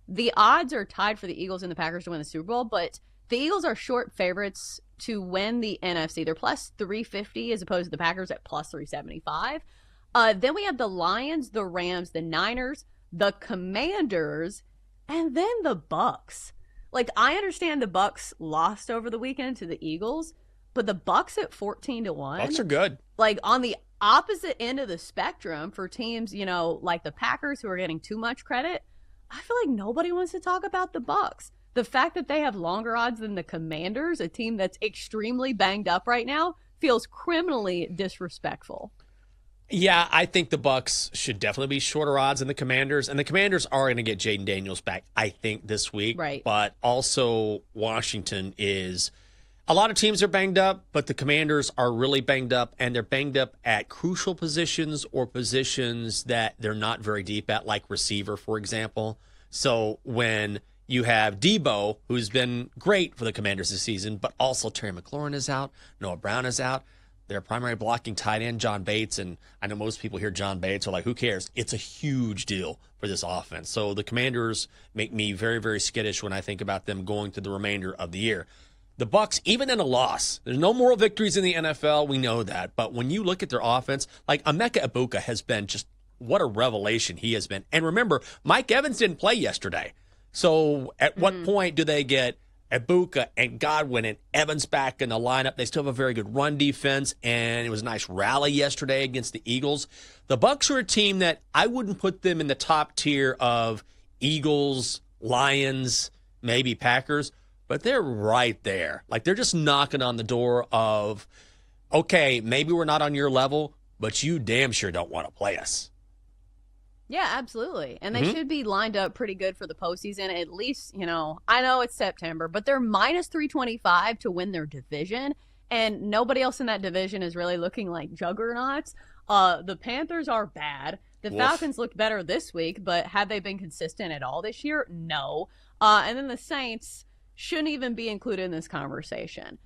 the odds are tied for the Eagles and the Packers to win the Super Bowl, but the Eagles are short favorites to win the NFC. They're plus 350 as opposed to the Packers at plus 375. Then we have the Lions, the Rams, the Niners, the Commanders, and then the Bucks. Like, I understand the Bucks lost over the weekend to the Eagles, but the Bucks at 14-1. Bucks are good. Like, on the opposite end of the spectrum for teams, you know, like the Packers who are getting too much credit, I feel like nobody wants to talk about the Bucks. The fact that they have longer odds than the Commanders, a team that's extremely banged up right now, feels criminally disrespectful. Yeah, I think the Bucks should definitely be shorter odds than the Commanders, and the Commanders are going to get Jaden Daniels back, I think, this week. Right. But also Washington is – a lot of teams are banged up, but the Commanders are really banged up, and they're banged up at crucial positions or positions that they're not very deep at, like receiver, for example. So when you have Debo, who's been great for the Commanders this season, but also Terry McLaurin is out, Noah Brown is out. Their primary blocking tight end, John Bates, and I know most people hear John Bates are like, who cares? It's a huge deal for this offense. So the Commanders make me very, very skittish when I think about them going through the remainder of the year. The Bucks, even in a loss, there's no moral victories in the NFL. We know that. But when you look at their offense, like Emeka Egbuka has been just what a revelation he has been. And remember, Mike Evans didn't play yesterday. So at what point do they get Egbuka and Godwin and Evans back in the lineup? They still have a very good run defense, and it was a nice rally yesterday against the Eagles. The Bucs are a team that I wouldn't put them in the top tier of Eagles, Lions, maybe Packers, but they're right there. Like, they're just knocking on the door of, okay, maybe we're not on your level, but you damn sure don't want to play us. Yeah, absolutely. And they should be lined up pretty good for the postseason. At least, you know, I know it's September, but they're minus 325 to win their division. And nobody else in that division is really looking like juggernauts. The Panthers are bad. The Falcons looked better this week, but have they been consistent at all this year? No. And then the Saints shouldn't even be included in this conversation.